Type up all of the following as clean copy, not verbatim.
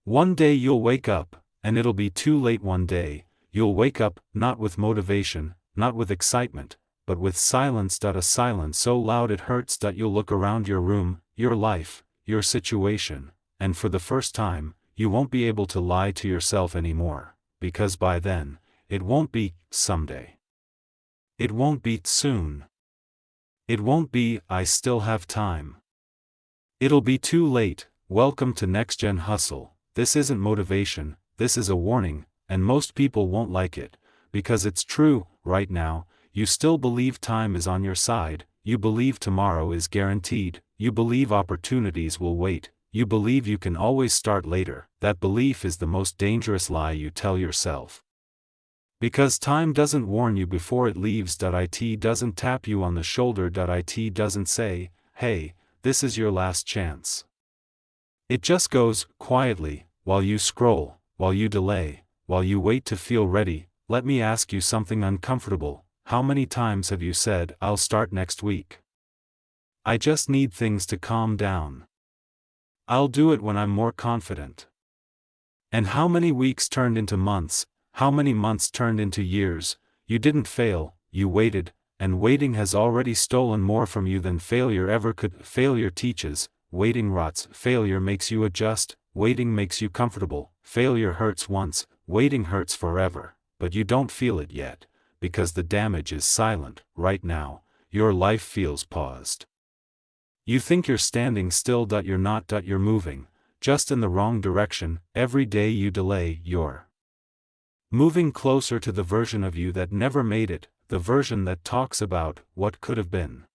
One day you'll wake up, and it'll be too late. One day, you'll wake up, not with motivation, not with excitement, but with silence. A silence so loud it hurts. You'll look around your room, your life, your situation, and for the first time, you won't be able to lie to yourself anymore, because by then, it won't be someday. It won't be soon. It won't be I still have time. It'll be too late. Welcome to NextGen Hustle. This isn't motivation, this is a warning, and most people won't like it, because it's true. Right now, you still believe time is on your side, you believe tomorrow is guaranteed, you believe opportunities will wait, you believe you can always start later. That belief is the most dangerous lie you tell yourself. Because time doesn't warn you before it leaves. It doesn't tap you on the shoulder. It doesn't say, hey, this is your last chance. It just goes, quietly, while you scroll, while you delay, while you wait to feel ready. Let me ask you something uncomfortable. How many times have you said, I'll start next week? I just need things to calm down. I'll do it when I'm more confident. And how many weeks turned into months, how many months turned into years? You didn't fail, you waited, and waiting has already stolen more from you than failure ever could. Failure teaches, waiting rots. Failure makes you adjust, waiting makes you comfortable. Failure hurts once, waiting hurts forever, but you don't feel it yet, because the damage is silent. Right now, your life feels paused. You think you're standing still. You're not. You're moving, just in the wrong direction. Every day you delay, you're moving closer to the version of you that never made it, the version that talks about what could have been.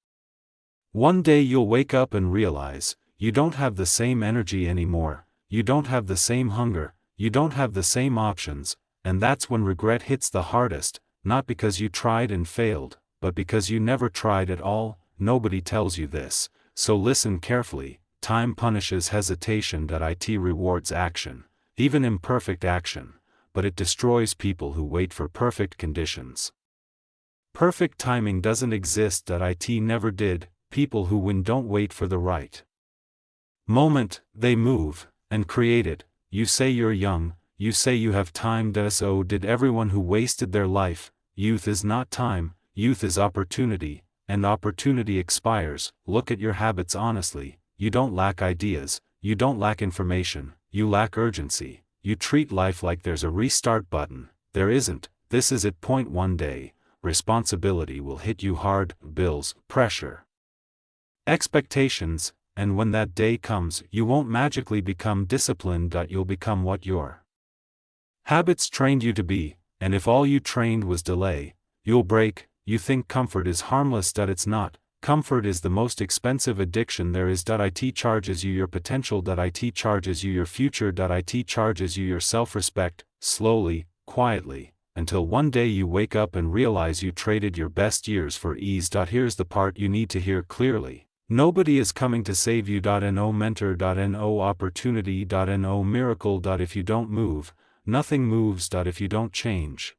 One day you'll wake up and realize, you don't have the same energy anymore, you don't have the same hunger, you don't have the same options, and that's when regret hits the hardest, not because you tried and failed, but because you never tried at all. Nobody tells you this, so listen carefully. Time punishes hesitation. It rewards action, even imperfect action, but it destroys people who wait for perfect conditions. Perfect timing doesn't exist. It never did. People who win don't wait for the right moment, they move, and create it. You say you're young, you say you have time. So did everyone who wasted their life. Youth is not time, youth is opportunity, and opportunity expires. Look at your habits honestly. You don't lack ideas, you don't lack information, you lack urgency. You treat life like there's a restart button. There isn't. This is it. Point. One day, responsibility will hit you hard. Bills, pressure, expectations, and when that day comes, you won't magically become disciplined. You'll become what your habits trained you to be, and if all you trained was delay, you'll break. You think comfort is harmless. It's not. Comfort is the most expensive addiction there is. It charges you your potential. It charges you your future. It charges you your self-respect, slowly, quietly, until one day you wake up and realize you traded your best years for ease. Here's the part you need to hear clearly. Nobody is coming to save you. No mentor. No opportunity. No miracle. If you don't move, nothing moves. If you don't change,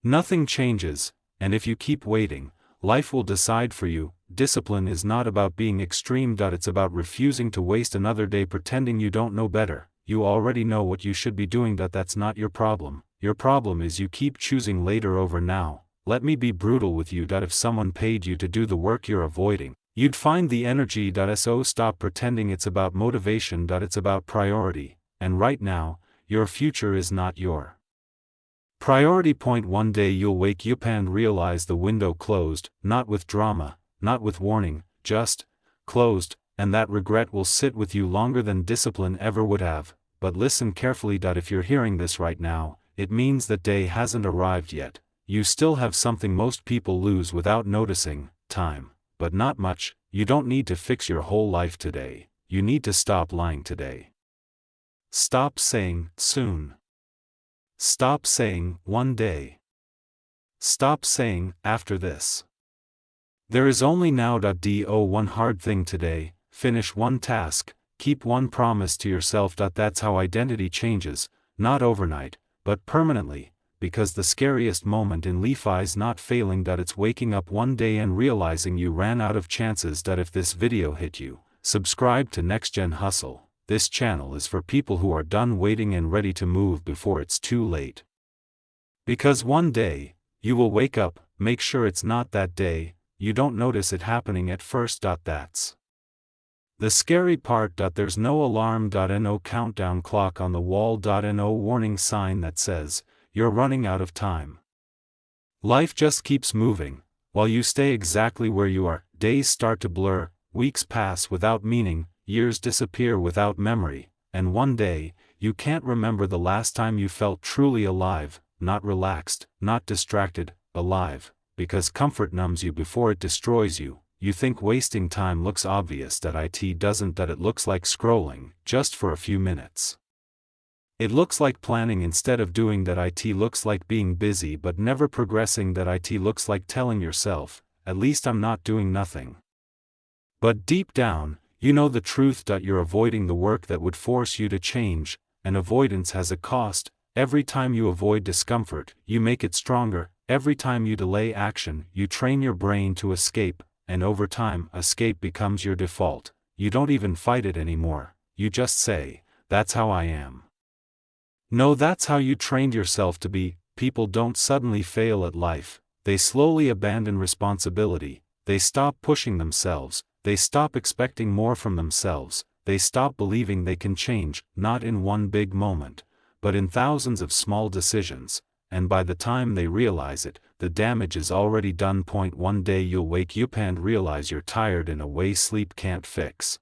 nothing changes, and if you keep waiting, life will decide for you. Discipline is not about being extreme. It's about refusing to waste another day pretending you don't know better. You already know what you should be doing. That's not your problem. Your problem is you keep choosing later over now. Let me be brutal with you. If someone paid you to do the work you're avoiding, you'd find the energy. So stop pretending it's about motivation. It's about priority, and right now, your future is not your priority. Point. One day you'll wake up and realize the window closed, not with drama, not with warning, just closed, and that regret will sit with you longer than discipline ever would have. But listen carefully. If you're hearing this right now, it means that day hasn't arrived yet. You still have something most people lose without noticing: time. But not much. You don't need to fix your whole life today. You need to stop lying today. Stop saying soon. Stop saying one day. Stop saying after this. There is only now. Do one hard thing today, finish one task, keep one promise to yourself. That's how identity changes, not overnight, but permanently, because the scariest moment in life is not failing. It's waking up one day and realizing you ran out of chances. If this video hit you, subscribe to NextGen Hustle. this channel is for people who are done waiting and ready to move before it's too late. Because one day, you will wake up, make sure it's not that day, you don't notice it happening at first. That's the scary part. There's no alarm. No countdown clock on the wall. No warning sign that says, you're running out of time. Life just keeps moving, while you stay exactly where you are. Days start to blur, weeks pass without meaning, years disappear without memory, and one day, you can't remember the last time you felt truly alive, not relaxed, not distracted, alive, because comfort numbs you before it destroys you. You think wasting time looks obvious. It doesn't. It looks like scrolling, just for a few minutes. It looks like planning instead of doing. It looks like being busy but never progressing. It looks like telling yourself, at least I'm not doing nothing. But deep down, you know the truth. You're avoiding the work that would force you to change, and avoidance has a cost. Every time you avoid discomfort, you make it stronger. Every time you delay action, you train your brain to escape, and over time, escape becomes your default. You don't even fight it anymore, you just say, that's how I am. No, that's how you trained yourself to be. People don't suddenly fail at life, they slowly abandon responsibility, they stop pushing themselves, they stop expecting more from themselves, they stop believing they can change, not in one big moment, but in thousands of small decisions, and by the time they realize it, the damage is already done. One day you'll wake up and realize you're tired in a way sleep can't fix.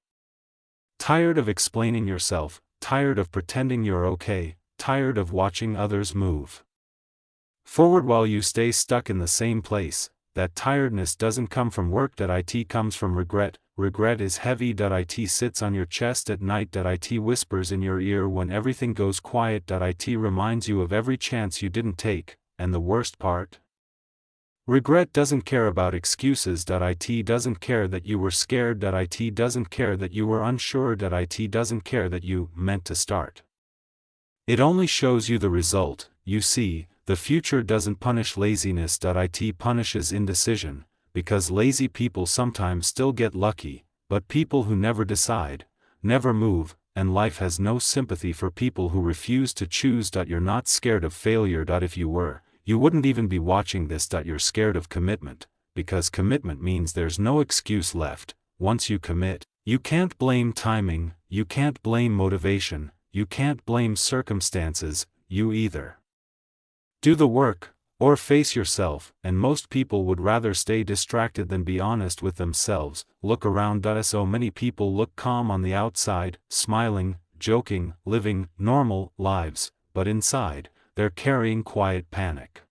Tired of explaining yourself, tired of pretending you're okay, tired of watching others move forward while you stay stuck in the same place. That tiredness doesn't come from work. It comes from regret. Regret is heavy. It sits on your chest at night. It whispers in your ear when everything goes quiet. It reminds you of every chance you didn't take, and the worst part? Regret doesn't care about excuses. It doesn't care that you were scared. It doesn't care that you were unsure. It doesn't care that you meant to start. It only shows you the result. You see, the future doesn't punish laziness. It punishes indecision, because lazy people sometimes still get lucky, but people who never decide, never move, and life has no sympathy for people who refuse to choose. You're not scared of failure. If you were, you wouldn't even be watching this. You're scared of commitment, because commitment means there's no excuse left. Once you commit, you can't blame timing, you can't blame motivation, you can't blame circumstances, you either do the work, or face yourself, and most people would rather stay distracted than be honest with themselves. Look around. So many people look calm on the outside, smiling, joking, living normal lives, but inside, they're carrying quiet panic.